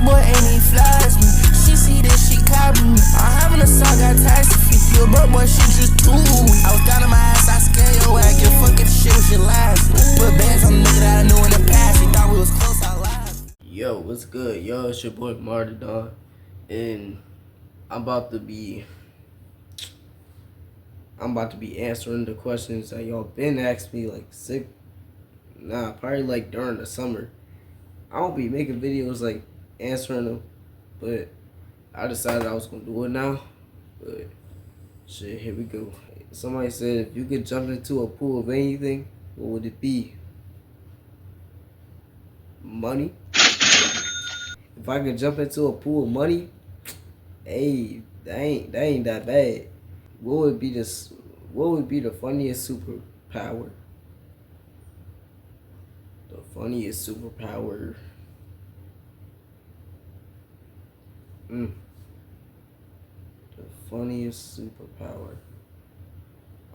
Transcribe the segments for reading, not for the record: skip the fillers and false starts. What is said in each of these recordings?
boy ain't even flies me. She see this, she copy me. I'm having a song, got ties to feet. You a broke boy, she just too. I was down on my ass, I scare your ass. Get fuck if the shit was your last. Put bands on the nigga that I knew in the past. She thought we was close, I lied. Yo, what's good? Yo, it's your boy Martydon, and I'm about to be answering the questions that y'all been asking me like probably like during the summer. I don't be making videos like answering them, but I decided I was gonna do it now. But shit, here we go. Somebody said if you could jump into a pool of anything, what would it be? Money. If I could jump into a pool of money, hey, that ain't that bad. What would be the funniest superpower? The funniest superpower. The funniest superpower.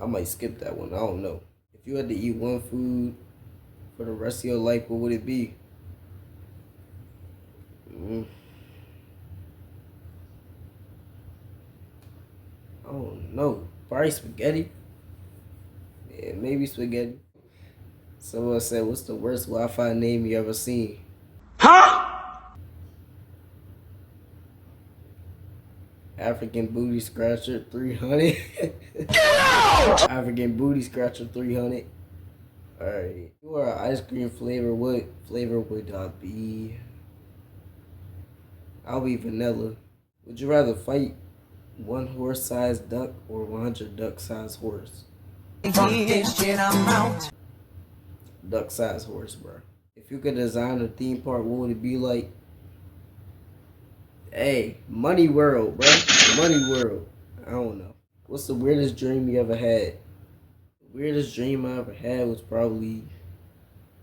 I might skip that one. I don't know. If you had to eat one food for the rest of your life, what would it be? I don't know. Probably spaghetti. Yeah, maybe spaghetti. Someone said, what's the worst Wi-Fi name you ever seen? Huh? African Booty Scratcher 300. African Booty Scratcher 300. Alright. You are an ice cream flavor. What flavor would I be? I'll be vanilla. Would you rather fight one horse-sized duck or 100 duck-sized horse? Duck-sized horse, bro. If you could design a theme park, what would it be like? Hey, Money World, bro. Money World. I don't know. What's the weirdest dream you ever had? The weirdest dream I ever had was probably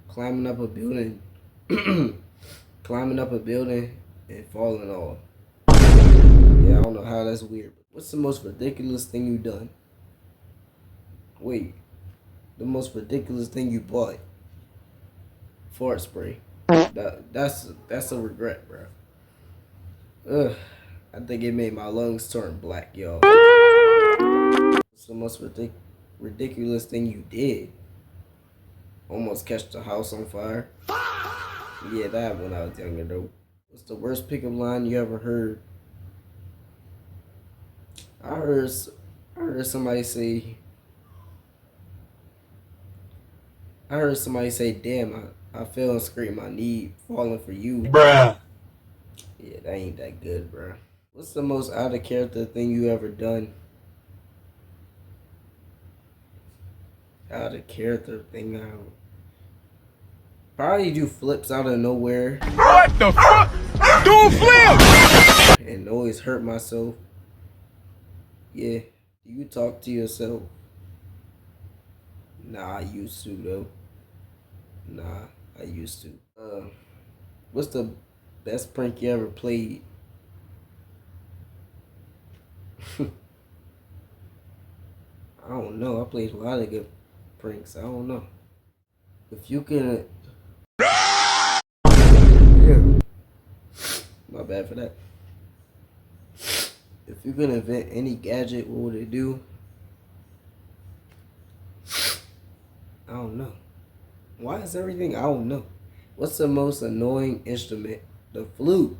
climbing up a building. Climbing up a building and falling off. Yeah, I don't know how that's weird. What's the most ridiculous thing you done? Wait. The most ridiculous thing you bought? Fart spray. That's a regret, bro. Ugh, I think it made my lungs turn black, y'all. What's the most ridiculous thing you did? Almost catch the house on fire. Yeah, that happened when I was younger, though. What's the worst pickup line you ever heard? I heard somebody say, damn, I fell and scraped my knee falling for you. Bruh. Yeah, that ain't that good, bro. What's the most out of character thing you ever done? Out of character thing I probably do flips out of nowhere. What the fuck? Do flip! And always hurt myself. Yeah. Do you talk to yourself? Nah, I used to though. Nah, I used to. What's the best prank you ever played? I don't know. I played a lot of good pranks. I don't know. If you can... Yeah. My bad for that. If you could invent any gadget, what would it do? I don't know. Why is everything? I don't know. What's the most annoying instrument? The flute.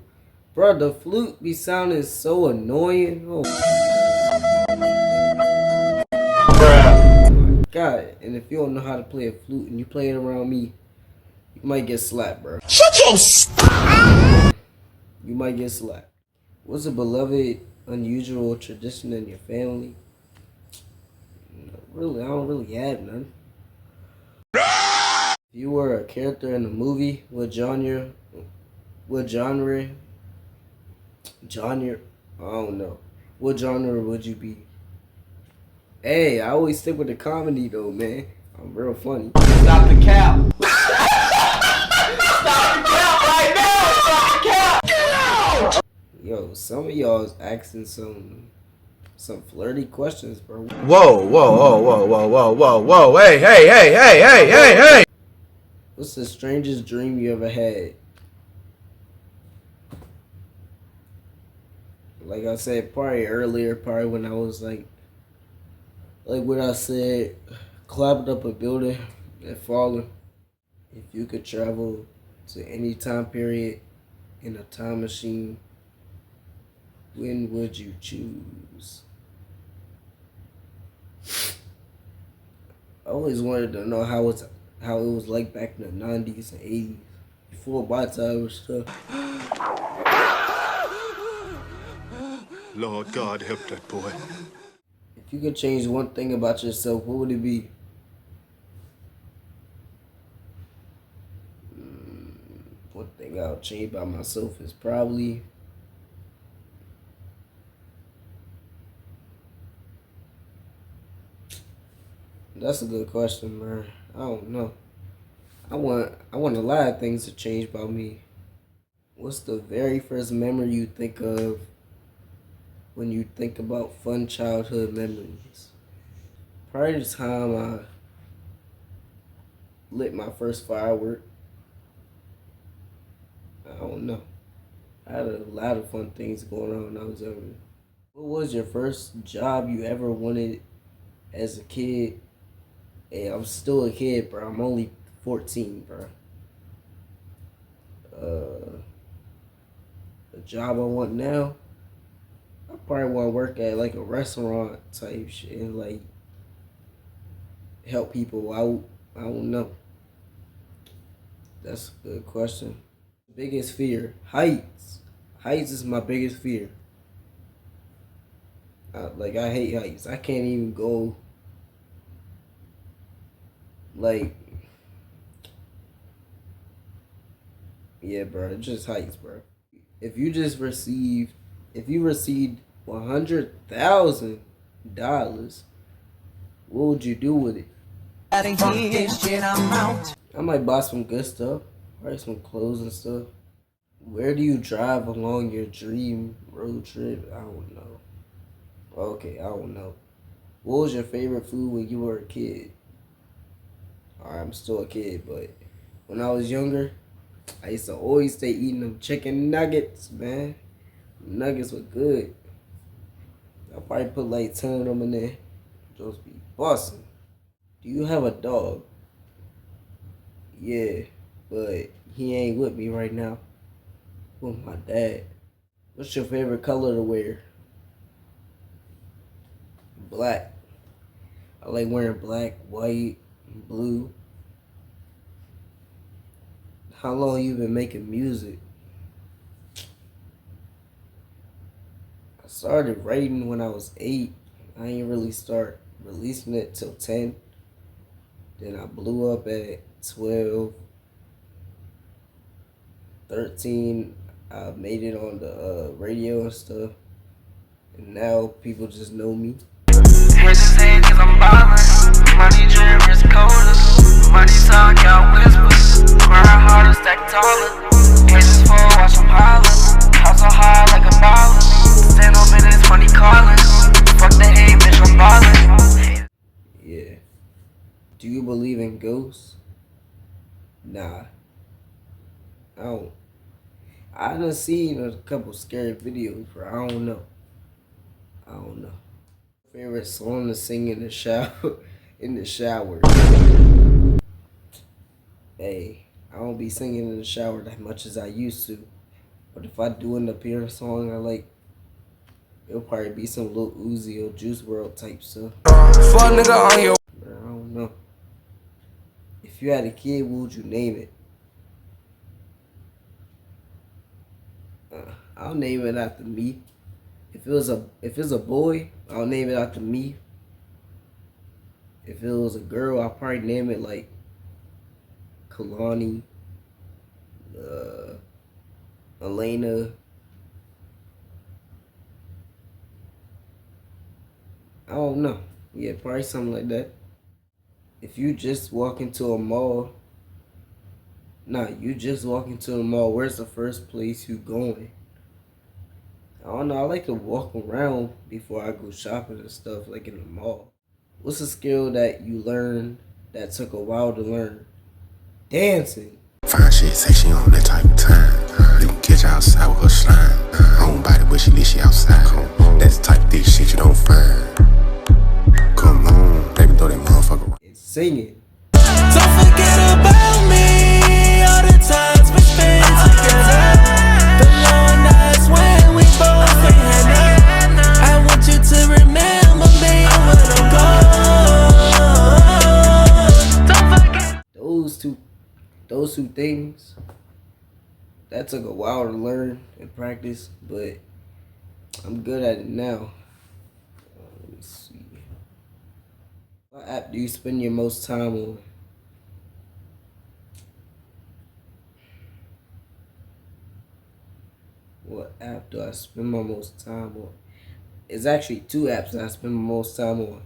Bro, the flute be sounding so annoying. Oh. Oh my God. And if you don't know how to play a flute and you play it around me, you might get slapped, bro. Shut your You might get slapped. What's a beloved, unusual tradition in your family? Really, I don't really have none. If you were a character in a movie, what genre, I don't know. What genre would you be? Hey, I always stick with the comedy though, man. I'm real funny. Stop the cap. Stop the cap right now. Stop the cap. Get out. Yo, some of y'all is asking some flirty questions, bro. Whoa. Hey. What's the strangest dream you ever had? like I said, probably earlier, probably when I was like what I said, climbing up a building and falling. If you could travel to any time period in a time machine, when would you choose? I always wanted to know how it was like back in the 90s and 80s, before my time and stuff. Lord God help that boy. If you could change one thing about yourself, what would it be? One thing I'll change about myself is probably that's a good question, man. I don't know. I want a lot of things to change about me. What's the very first memory you think of when you think about fun childhood memories? Probably the time I lit my first firework. I don't know. I had a lot of fun things going on when I was younger. What was your first job you ever wanted as a kid? Hey, I'm still a kid, bro. I'm only 14, bro. The job I want now, I probably want to work at like a restaurant type shit and like help people out. I don't know. That's a good question. Biggest fear, heights. Heights is my biggest fear. I hate heights. I can't even go. Yeah, bro, it's just heights, bro. If you received $100,000, what would you do with it? I might buy some good stuff, probably some clothes and stuff. Where do you drive along your dream road trip? I don't know. Okay, I don't know. What was your favorite food when you were a kid? Alright, I'm still a kid, but when I was younger, I used to always stay eating them chicken nuggets, man. Nuggets were good. I'll probably put like 10 of them in there. Just be busting. Do you have a dog? Yeah, but he ain't with me right now. With my dad. What's your favorite color to wear? Black. I like wearing black, white, and blue. How long you been making music? I started writing when I was 8. I ain't really start releasing it till 10. Then I blew up at 12. 13, I made it on the radio and stuff. And now people just know me. Hesitate cause I'm ballin'. Money dream is coldest. Money talk, y'all whispers. Grind harder, stack taller. Haters fall, watch them holler. Hustle hard like a baller. Stand on minutes, money calling. Fuck the hate, bitch, I'm ballin'. Yeah. Do you believe in ghosts? Nah. I don't. I done seen a couple scary videos, bro. I don't know. Favorite song to sing in the shower? In the shower. Hey, I don't be singing in the shower that much as I used to. But if I do end up hearing a song I like, it'll probably be some Lil Uzi or Juice WRLD type stuff. Fuck nigga on your. Bro, I don't know. If you had a kid, what would you name it? I'll name it after me. If it's a boy, I'll name it after me. If it was a girl, I'll probably name it like Kalani, Elena. I don't know. Yeah, probably something like that. If you just walk into a mall, where's the first place you going? I don't know, I like to walk around before I go shopping and stuff, like in the mall. What's a skill that you learned that took a while to learn? Dancing. Fine shit, say she on that type of time. You can catch her outside with her slime. Homebody, but she leave she outside. That took a while to learn and practice, but I'm good at it now. Let me see. What app do you spend your most time on? What app do I spend my most time on? It's actually two apps that I spend my most time on.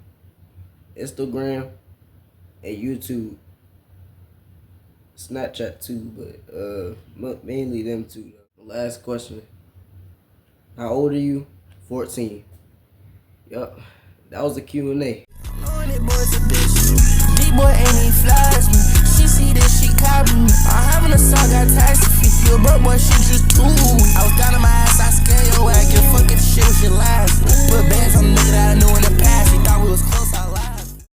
Instagram and YouTube. Snapchat too, but mainly them two. Last question. How old are you? 14. Yup. That was the Q&A. Knowing that boy's a bitch. D-boy ain't even flies me.